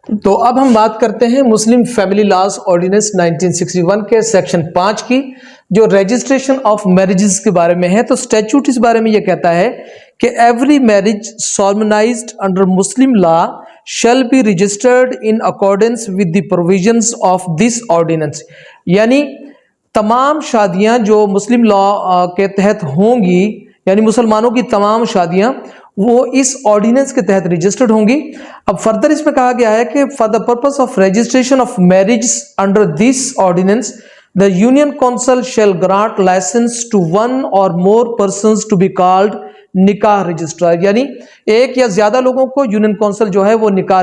तो अब हम बात करते हैं मुस्लिम फैमिली लॉज ऑर्डिनेंस 1961 के सेक्शन 5 की, जो रजिस्ट्रेशन ऑफ मैरिजेस के बारे में है। तो स्टैट्यूट इस बारे में यह कहता है कि every marriage solemnised under Muslim law shall be registered in accordance with the provisions of this ordinance. यानी तमाम शादियां जो मुस्लिम लॉ के तहत होंगी, यानी मुसलमानों की तमाम शादियां वो इस ऑर्डिनेंस के तहत रजिस्टर्ड होंगी। अब फर्दर इसमें कहा गया है कि for the purpose of registration of marriage under this ordinance the union council shall grant licence to one or more persons to be called nikah registrar. यानी एक या ज्यादा लोगों को यूनियन काउंसिल जो है वो निकाह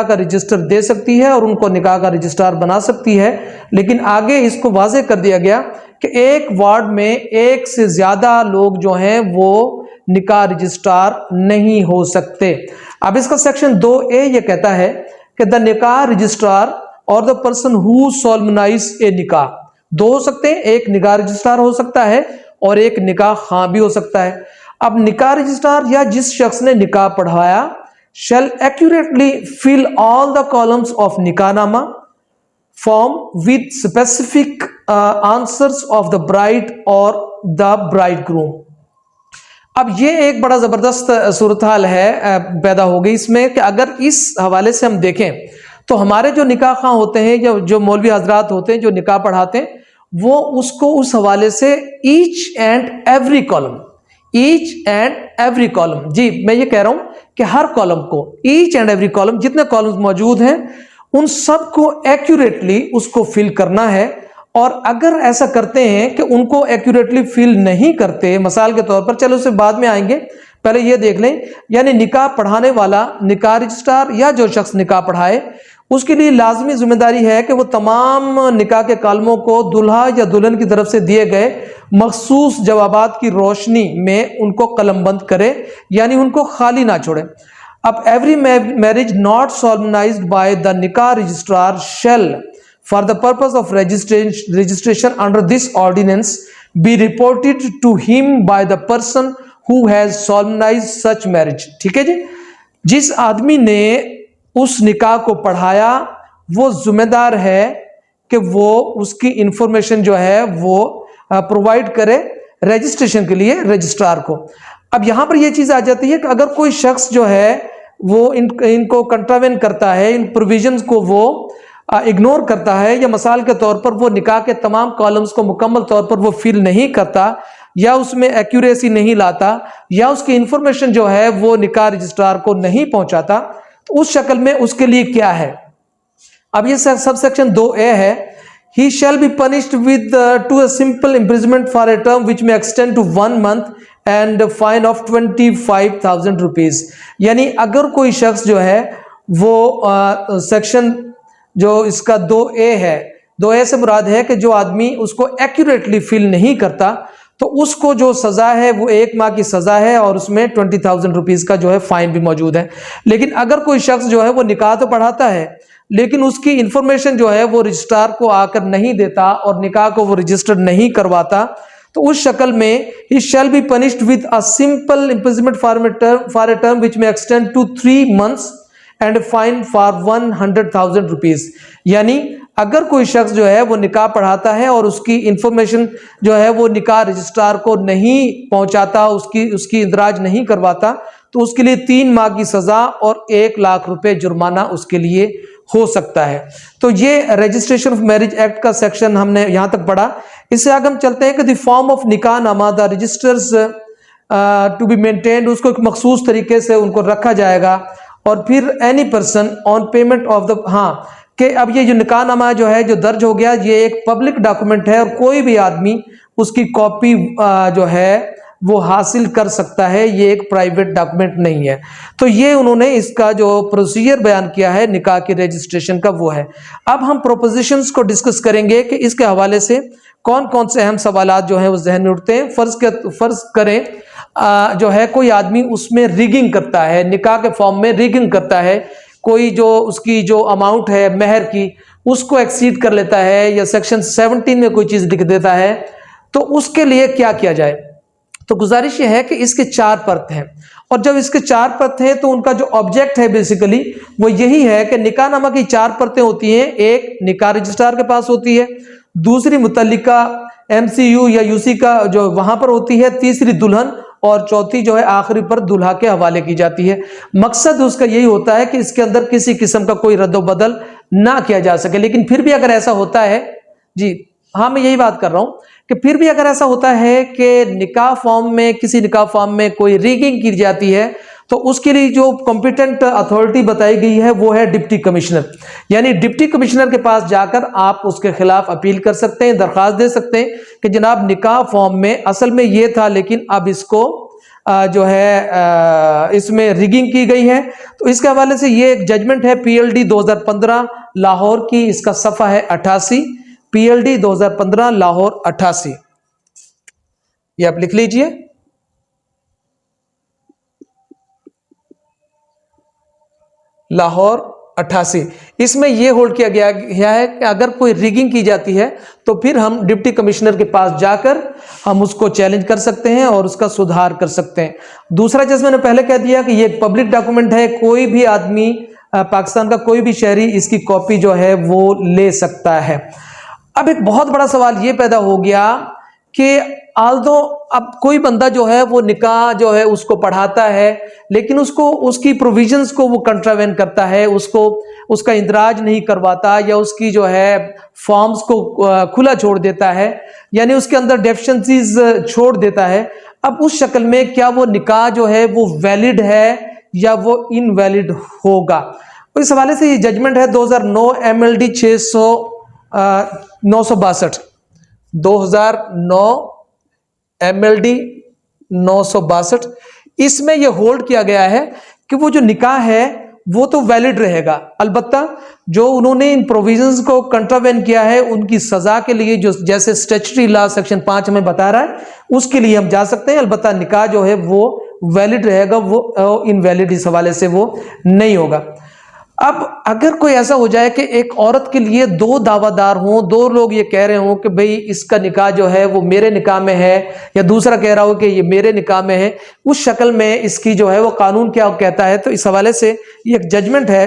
का रजिस्टर दे सकती है और उनको निकाह का रजिस्ट्रार बना सकती है। लेकिन आगे इसको वाज़ेह कर दिया गया कि एक वार्ड में एक से ज्यादा लोग जो हैं वो निकाह रजिस्ट्रार नहीं हो सकते। अब इसका सेक्शन 2A ये कहता है कि द निकाह रजिस्ट्रार और द पर्सन हु सॉल्मनाइज ए निकाह, दो हो सकते हैं, एक निकाह रजिस्ट्रार हो सकता है और एक निकाह खां भी हो सकता है। अब निकाह रजिस्ट्रार या जिस शख्स ने निकाह पढ़ाया shall accurately fill all the columns of nikahnaama form with specific answers of the bride or the bridegroom। अब ये एक बड़ा जबरदस्त सूरत हाल है पैदा हो गई इसमें कि अगर इस हवाले से हम देखें तो हमारे जो निकाह खां होते हैं या जो मौलवी हजरात होते हैं जो निकाह पढ़ाते हैं वो उसको उस हवाले से ईच एंड एवरी कॉलम, जी मैं ये कह रहा हूं कि हर कॉलम को, ईच एंड एवरी कॉलम, जितने कॉलम्स मौजूद हैं उन सब को एक्यूरेटली उसको फिल करना है। और अगर ऐसा करते हैं कि उनको एक्यूरेटली फिल नहीं करते, मिसाल के तौर पर, चलो उससे बाद में आएंगे, पहले ये देख लें, यानी निकाह पढ़ाने वाला निकाह रजिस्ट्रार या जो शख्स निकाह पढ़ाए उसके लिए लाजमी जिम्मेदारी है कि वो तमाम निकाह के कालमों को दुल्हा या दुल्हन की तरफ से दिए गए मखसूस जवाबात की रोशनी में उनको कलमबंद करे, यानी उनको खाली ना छोड़े। अब every marriage not solemnised by the nikah registrar shall for the purpose of registration under this ordinance be reported to him by the person who has solemnised such marriage. ठीक है जी, जिस आदमी ने उस निकाह को पढ़ाया वो जिम्मेदार है कि वो उसकी इंफॉर्मेशन जो है वो प्रोवाइड करे रजिस्ट्रेशन के लिए रजिस्ट्रार को। अब यहां पर ये चीज आ जाती है कि अगर कोई शख्स जो है वो इनको कंट्रावेन करता है, इन प्रोविजंस को वो इग्नोर करता है, या मिसाल के तौर पर वो निकाह के तमाम कॉलम्स को मुकम्मल तौर पर वो फिल नहीं करता या उसमें एक्यूरेसी नहीं लाता या उसकी इंफॉर्मेशन जो है वो निकाह रजिस्ट्रार को नहीं पहुंचाता, तो उस शक्ल में उसके लिए क्या है। अब ये सब सेक्शन 2A है, he shall be punished with to a simple imprisonment for a term which may extend to 1 month and a fine of 25,000 rupees। यानी अगर कोई शख्स जो है वो सेक्शन जो इसका 2A है, 2A से मुराद है कि जो आदमी उसको एक्यूरेटली फिल नहीं करता तो उसको जो सजा है वो 1 माह की सजा है और उसमें 20,000 रुपीज का जो है फाइन भी मौजूद है। लेकिन अगर कोई शख्स जो है वो निकाह तो पढ़ाता है लेकिन उसकी इंफॉर्मेशन जो है वो रजिस्ट्रार को आकर नहीं देता और निकाह को वो रजिस्टर्ड नहीं करवाता, तो उस शक्ल में ही shall be punished with a simple imprisonment for a term which may extend to 3 months and fine for 100,000 rupees. यानी अगर कोई शख्स जो है वो निकाह पढ़ाता है और उसकी इंफॉर्मेशन जो है वो निकाह रजिस्ट्रार को नहीं पहुंचाता, उसकी इंदराज नहीं करवाता, तो उसके लिए 3 माह की सजा और 1 लाख रुपए जुर्माना उसके लिए हो सकता है। तो ये रजिस्ट्रेशन ऑफ मैरिज एक्ट का सेक्शन हमने यहां तक पढ़ा। इससे आगे हम चलते हैं कि the form of nikahnama the registers to be maintained, उसको एक मखसूस तरीके से उनको रखा जाएगा। और फिर any person on payment of the, हाँ कि अब ये जो निकाहनामा जो है जो दर्ज हो गया ये एक पब्लिक डॉक्यूमेंट है और कोई भी आदमी उसकी कॉपी जो है वो हासिल कर सकता है, ये एक प्राइवेट डॉक्यूमेंट नहीं है। तो ये उन्होंने इसका जो प्रोसीजर बयान किया है निकाह के रजिस्ट्रेशन का वो है। अब हम प्रोपोजिशंस को डिस्कस करेंगे कि इसके हवाले से कौन कौन से अहम सवालात जो हैं वो जहन में उठते हैं। फर्ज करें जो है कोई आदमी उसमें रिगिंग करता है, निकाह के फॉर्म में रिगिंग करता है, कोई जो उसकी जो अमाउंट है मेहर की उसको एक्सीड कर लेता है या सेक्शन 17 में कोई चीज लिख देता है, तो उसके लिए क्या किया जाए। तो गुजारिश ये है कि इसके 4 परत हैं, और जब इसके 4 परत हैं तो उनका जो ऑब्जेक्ट है बेसिकली वो यही है कि निकाहनामा की 4 परतें होती हैं। एक निकाह रजिस्ट्रार के पास होती है, दूसरी मुतल्लिका MCU या UC का जो वहां पर होती है, तीसरी दुल्हन, और चौथी जो है आखिरी पर दुल्हा के हवाले की जाती है। मकसद उसका यही होता है कि इसके अंदर किसी किस्म का कोई रद्द-ओ-बदल ना किया जा सके। लेकिन फिर भी अगर ऐसा होता है, जी हाँ मैं यही बात कर रहा हूं कि फिर भी अगर ऐसा होता है कि निकाह फॉर्म में, किसी निकाह फॉर्म में कोई रिगिंग की जाती है, तो उसके लिए जो कॉम्पिटेंट अथॉरिटी बताई गई है वो है डिप्टी कमिश्नर। यानी डिप्टी कमिश्नर के पास जाकर आप उसके खिलाफ अपील कर सकते हैं, दरखास्त दे सकते हैं कि जनाब निकाह फॉर्म में असल में ये था, लेकिन अब इसको जो है इसमें रिगिंग की गई है। तो इसके हवाले से ये एक जजमेंट है PLD 2015 लाहौर की, इसका सफ़ा है 88, PLD 2015 लाहौर 88, ये आप लिख लीजिए। लाहौर 88, इसमें यह होल्ड किया गया है कि अगर कोई रिगिंग की जाती है तो फिर हम डिप्टी कमिश्नर के पास जाकर हम उसको चैलेंज कर सकते हैं और उसका सुधार कर सकते हैं। दूसरा, जैसे मैंने पहले कह दिया कि ये एक पब्लिक डॉक्यूमेंट है, कोई भी आदमी, पाकिस्तान का कोई भी शहरी इसकी कॉपी जो है वो ले सकता है। अब एक बहुत बड़ा सवाल ये पैदा हो गया कि आल्दो अब कोई बंदा जो है वो निकाह जो है उसको पढ़ाता है, लेकिन उसको उसकी प्रोविजंस को वो कंट्रावेन करता है, उसको उसका इंदराज नहीं करवाता, या उसकी जो है फॉर्म्स को खुला छोड़ देता है, यानी उसके अंदर डेफिशिएंसीज छोड़ देता है। अब उस शक्ल में क्या वो निकाह जो है वो वैलिड है या वो इनवैलिड होगा? तो इस हवाले से ये जजमेंट है 2009 MLD 962, 2009 MLD 962। इसमें यह होल्ड किया गया है कि वो जो निकाह है वो तो वैलिड रहेगा, अलबत्ता जो उन्होंने इन प्रोविजंस को कंट्रावेन किया है उनकी सजा के लिए, जो जैसे स्टैट्यूटरी लॉ सेक्शन 5 हमें बता रहा है, उसके लिए हम जा सकते हैं। अलबत्ता निकाह जो है वो वैलिड रहेगा, वो इनवैलिड इस हवाले से वो नहीं होगा। अब अगर कोई ऐसा हो जाए कि एक औरत के लिए 2 दावादार हों, 2 लोग ये कह रहे हों कि भाई इसका निकाह जो है वो मेरे निकाह में है, या दूसरा कह रहा हो कि ये मेरे निकाह में है, उस शक्ल में इसकी जो है वो कानून क्या कहता है, तो इस हवाले से ये एक जजमेंट है,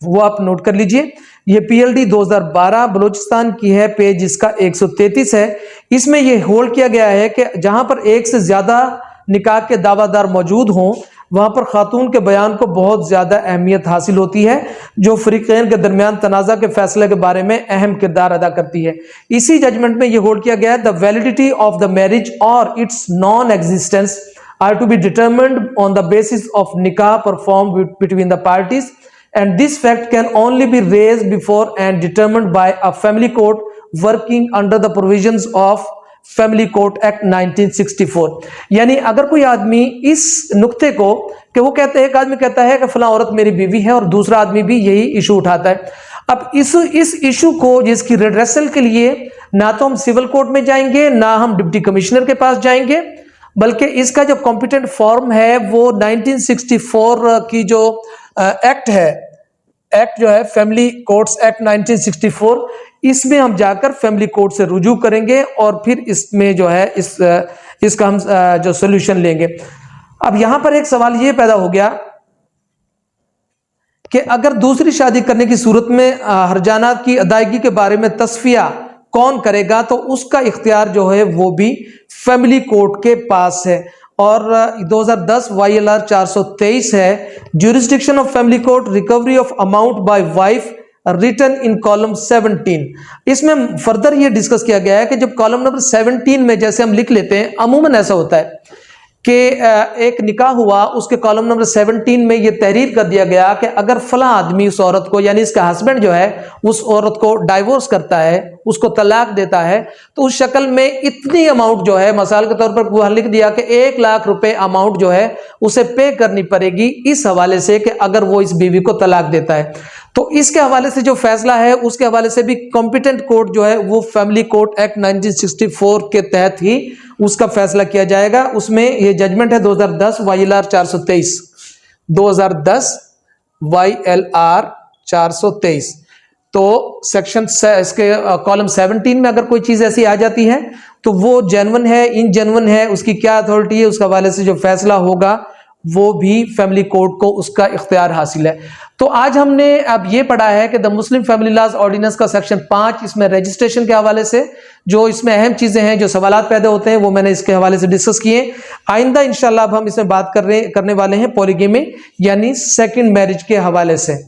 वो आप नोट कर लीजिए। ये PLD 2012 बलूचिस्तान की है, पेज इसका 133 है। इसमें ये होल्ड किया गया है कि जहां पर एक से ज्यादा निकाह के दावादार मौजूद हों वहां पर खातून के बयान को बहुत ज्यादा अहमियत हासिल होती है, जो फरीकैन के दरमियान तनाज़ा के फैसले के बारे में अहम किरदार अदा करती है। इसी जजमेंट में यह होल्ड किया गया है, the validity of the marriage और its non existence are to be determined on the basis of nikah perform between the parties, and this fact can only be raised before and determined by a family court working under the provisions of family court act 1964। यानी अगर कोई आदमी इस नुक्ते को, कि वो कहते हैं, एक आदमी कहता है कि फलां औरत मेरी बीवी है और दूसरा आदमी भी यही इशू उठाता है। अब इस इशू को, जिसकी रेड्रेसल के लिए ना तो हम सिविल कोर्ट में जाएंगे ना हम डिप्टी कमिश्नर के पास जाएंगे, बल्कि इसका जो कॉम्पिटेंट फॉर्म है वो 1964 की जो एक्ट है, एक्ट जो है फैमिली कोर्ट्स एक्ट 1964, इसमें हम जाकर फैमिली कोर्ट से रुजू करेंगे और फिर इसमें जो है इसका हम जो सोल्यूशन लेंगे। अब यहां पर एक सवाल ये पैदा हो गया कि अगर दूसरी शादी करने की सूरत में हर्जानात की अदायगी के बारे में तस्फिया कौन करेगा, तो उसका इख्तियार जो है वो भी फैमिली कोर्ट के पास है। और 2010 YLR 423 है, jurisdiction of family court, recovery of amount by wife, written in column 17। इसमें फर्दर ये डिस्कस किया गया है कि जब कॉलम नंबर 17 में जैसे हम लिख लेते हैं, अमूमन ऐसा होता है कि एक निकाह हुआ, उसके कॉलम नंबर 17 में ये तहरीर कर दिया गया कि अगर फला आदमी उस औरत को, यानी इसका हस्बैंड जो है उस औरत को डाइवोर्स करता है, उसको तलाक देता है, तो उस शक्ल में इतनी अमाउंट जो है, मिसाल के तौर पर वहां लिख दिया कि 1 लाख रुपए अमाउंट जो है उसे पे करनी पड़ेगी, इस हवाले से कि अगर वो इस बीवी को तलाक देता है। तो इसके हवाले से जो फैसला है उसके हवाले से भी कॉम्पिटेंट कोर्ट जो है वो फैमिली कोर्ट एक्ट 1964 के तहत ही उसका फैसला किया जाएगा। उसमें ये जजमेंट है 2010 YLR 423, 2010 YLR 423। तो सेक्शन इसके कॉलम 17 में अगर कोई चीज ऐसी आ जाती है तो वो जेन्युइन है, इनजेन्युइन है, उसकी क्या अथॉरिटी है, उसके हवाले से जो फैसला होगा वो भी फैमिली कोर्ट को उसका इख्तियार हासिल है। तो आज हमने अब ये पढ़ा है कि the Muslim family laws ordinance का सेक्शन 5, इसमें रजिस्ट्रेशन के हवाले से जो इसमें अहम चीजें हैं, जो सवालात पैदा होते हैं, वो मैंने इसके हवाले से डिस्कस किए। आइंदा इंशाल्लाह अब हम इसमें बात करने वाले हैं पॉलीगेमी यानी सेकंड मैरिज के हवाले से।